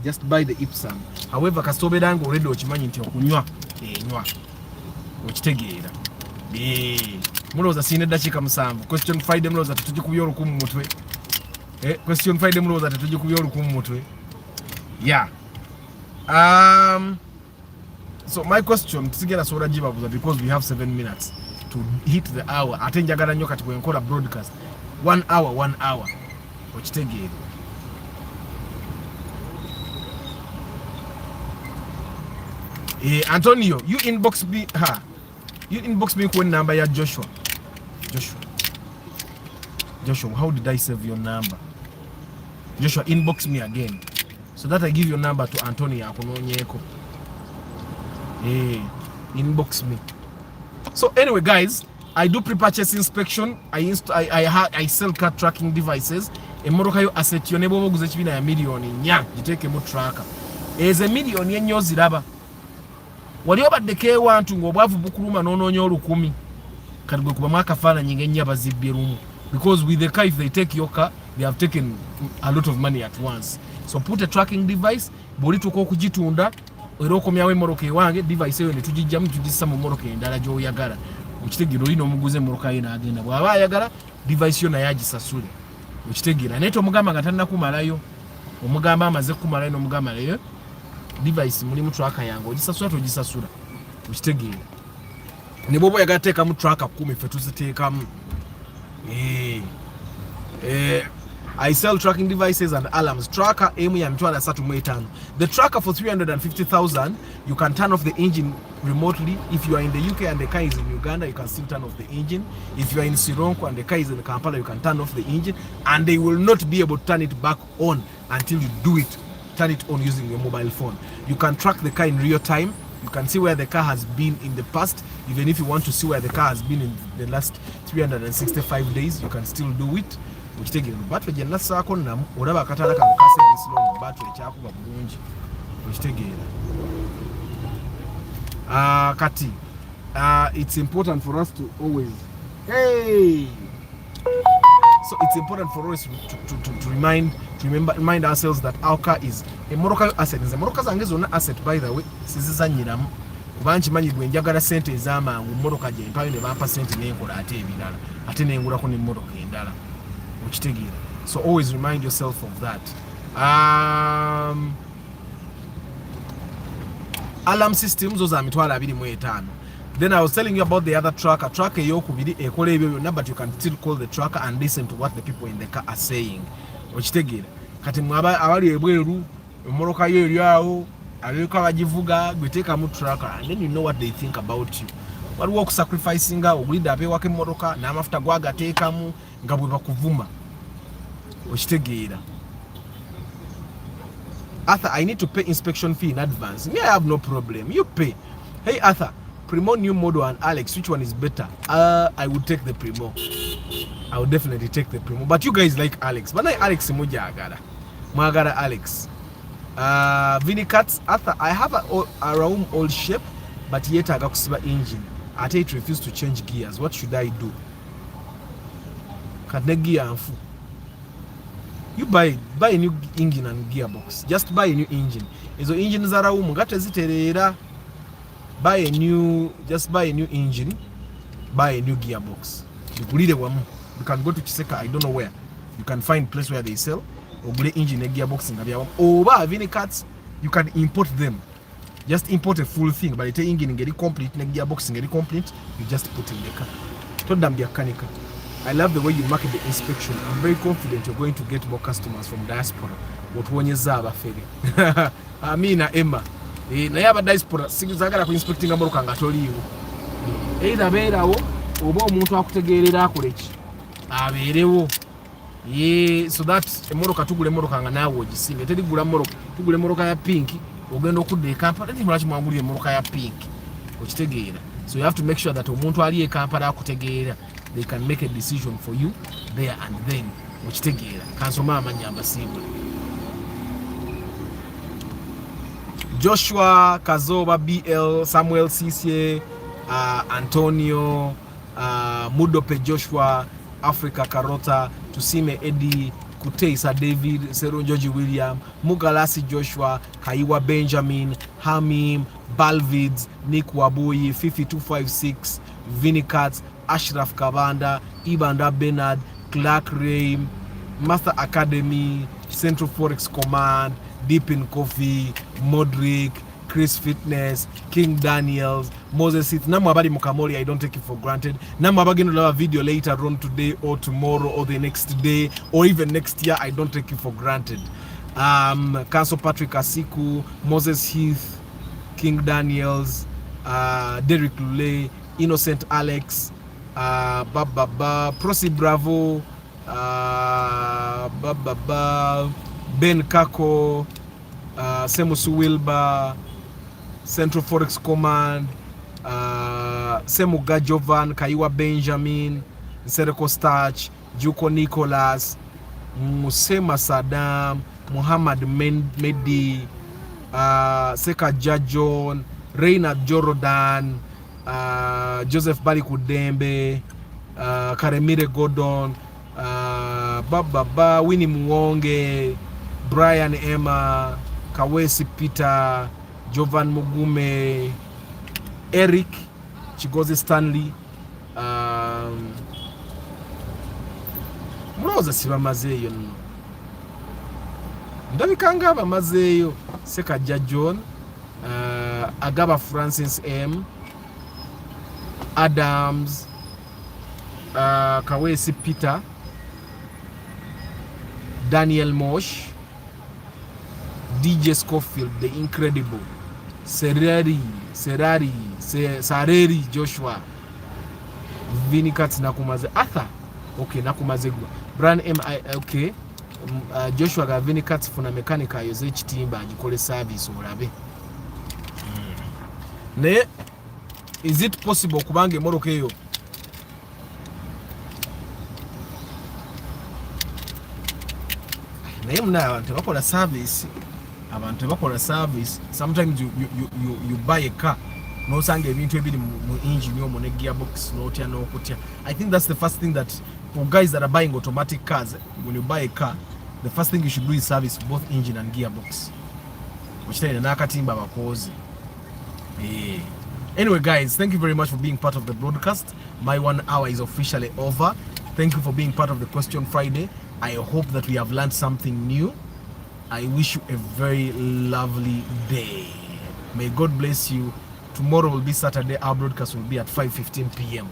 Just buy the Ipsam. However, kastobedango already ochimanyi nti okunywa enywa. Okitegeera. Mulowooza sine dakiika 7. Question Friday mulowooza tetugikubya oluku mu mutwe. Question Friday mulowooza tetugikubya oluku mu mutwe. Yeah. So my question tusigera sola gibabuza because we have 7 minutes to hit the hour. Ate njagala nnyo kati bwenkola broadcast 1 hour. Okitegeera. Antonio, you inbox me kwa number ya Joshua, how did I save your number? Joshua, inbox me again so that I give your number to Antonio akunonyeko. Inbox me. So anyway, guys, I do pre-purchase inspection. I sell car tracking devices. Emoroka yo asset yo nebo boguze kibina ya million nya giteke mu tracker. Eze million yenyo ziraba. Wali obadde kewantu ng'obwavu bukuluma n'onoonya 10,000 kati gwe kubamu akafaananyi ng'ennya bazibbye lumu, because with the car, if they take your car, they have taken a lot of money at once. So put a tracking device, bw'olituuka okugitunda era okomyawo emmoroka ewange, device eyo ne tugijjamu tugissa mu mmoroka endala gy'oyagala. Okitegeera olina omuguze emmoroka ye n'agenda, bw'aba ayagala device yo naye agisasule. Okitegeera naye tomugamba nga tannakumalayo, omugamba amaze kukumalayo n'omugamba leero device mulimu tracker yange ogisasula togisasula. Okitegeera ne bwoba oyagala teekamu tracker 10 ffe tuziteekamu. I sell tracking devices and alarms. Tracker emu ya $335. The tracker for 350,000, you can turn off the engine remotely. If you are in the UK and the car is in Uganda, you can still turn off the engine. If you are in Sironko and the car is in Kampala, you can turn off the engine, and they will not be able to turn it back on until you do it. Turn it on using your mobile phone. You can track the car in real time. You can see where the car has been in the past. Even if you want to see where the car has been in the last 365 days, you can still do it. Okitegeera battery gye nassaako namu olaba akatala kange ka service long battery kyakuba bulungi. Okitegeera kati it's important for us to always so it's important for us to remind ourselves that our car is a Moroccan asset. Nze Moroccan zange zonna asset, by the way, sizizanyiramu kuba nkimanyi gwe njagala sente ez'amangu mmoroka gye mpayo ne bampa sente n'enkola ate ebirala ate n'engulako n'emmoroka endala. So always remind yourself of that. Alarm systems, those are $25. Then I was telling you about the other tracker eyokubiri ekola ebyo byonna, but you can still call the tracker and listen to what the people in the car are saying. Okitegeera kati mwaba abali ebweru emmotoka yo eri awo alyoka bagivuga gweteeka mu tracker, and then you know what they think about you. Waliwo okusacrificinga ogulidde abeewako emmotoka n'amafuta gwagateekamu nga bwe bakuvuma. Okitegeera. Arthur, I need to pay inspection fee in advance. Me, I have no problem. You pay. Hey Arthur, Primo new model and Alex, which one is better? I would take the Primo. I would definitely take the Primo. But you guys like Alex. But I Alex moja agara. Magara Alex. Vinicats, Arthur, I have a round old shape, but yet I got engine. I take it refuse to change gears. What should I do? Kadne gear and full. You buy a new engine and gearbox. Just buy a new engine. Izo engine zara umugate ziterera. Buy a new engine. Buy a new gearbox. You can go to Chiseka, I don't know where. You can find place where they sell. Or engine and gearbox in Gabia. Or Vinicats, you can import them. Just import a full thing. But the engine get it complete, and gearbox get it complete. You just put in the car. Don't damn the mechanical. I love the way you market the inspection. I'm very confident you're going to get more customers from diaspora. What one is feri. Amina Emma. Na yaba diaspora sigizagala ku inspecting amoroka ngatoliwo. Either beerawo oba omuntu akutegeerera akoleki. Abeerewo. So that emoroka tugule emoroka nga naawe ogisinga. Teri gula emoroka. Tugule emoroka ya pink. Ogenda okudda e Kampala. Ati mulaki mwagulira emoroka ya pink. Okitegeera. So you have to make sure that omuntu ali e Kampala akutegeera. They can make a decision for you there and then. Okitegeera. Kansoma amanya ambasibule. Joshua Kazoba BL, Samuel Sisye, Antonio, Mudope Joshua, Africa Carota, Tusime Eddie, Kuteisa David, Seron George William, Mugalasi Joshua, Kaiwa Benjamin, Hamim, Balvids, Nick Wabui, Fifi 256, Vinicats, Ashraf Kabanda, Ibanda Bernard, Clark Raim, Master Academy, Central Forex Command, Deep in Coffee, Modric, Chris Fitness, King Daniels, Moses Heath. Namwabadi Mukamori, I don't take it for granted. Namwabagi no a video later on today or tomorrow or the next day or even next year. I don't take it for granted. Council Patrick Asiku, Moses Heath, King Daniels, Derek Lule, Innocent Alex, Prosi Bravo, Ben Kako, Semusu Wilba, Central Forex Command, Semu Gajovan, Kaiwa Benjamin, Sereko Starch, Juko Nicholas, Musema Saddam, Muhammad Medi, Seka Jajon, Reynard Jorodan, Joseph Barikudembe, Karemire Gordon, Winnie Muonge, Brian Emma, Kawesi Peter, Jovan Mugume, Eric Chigoze Stanley, munoza sibamazeeyo nno ndabikanga bamazeeyo Sekajja John, Agaba Francis M, Adams, Kawesi Peter, Daniel Mosh, DJ Schofield, the incredible, Sareri Joshua, Vinicats Nakumaze, Arthur, okay, Nakumazegwa, Brian M, okay, Joshua ga Vinicats funa mechanical yoze chitimba agikole service olabe. Ne, is it possible kubange moroka eyo naye muna abantu bakola service, sometimes you buy a car nosanga ebintu ebiri mu engine yo mu gearbox notya n'okutya. I think that's the first thing that for guys that are buying automatic cars, when you buy a car, the first thing you should do is service both engine and gearbox. Okitayina n'akatimba bakozi. Anyway guys, thank you very much for being part of the broadcast. My 1 hour is officially over. Thank you for being part of the Question Friday. I hope that we have learned something new. I wish you a very lovely day. May God bless you Tomorrow will be Saturday. Our broadcast will be at 5:15 p.m.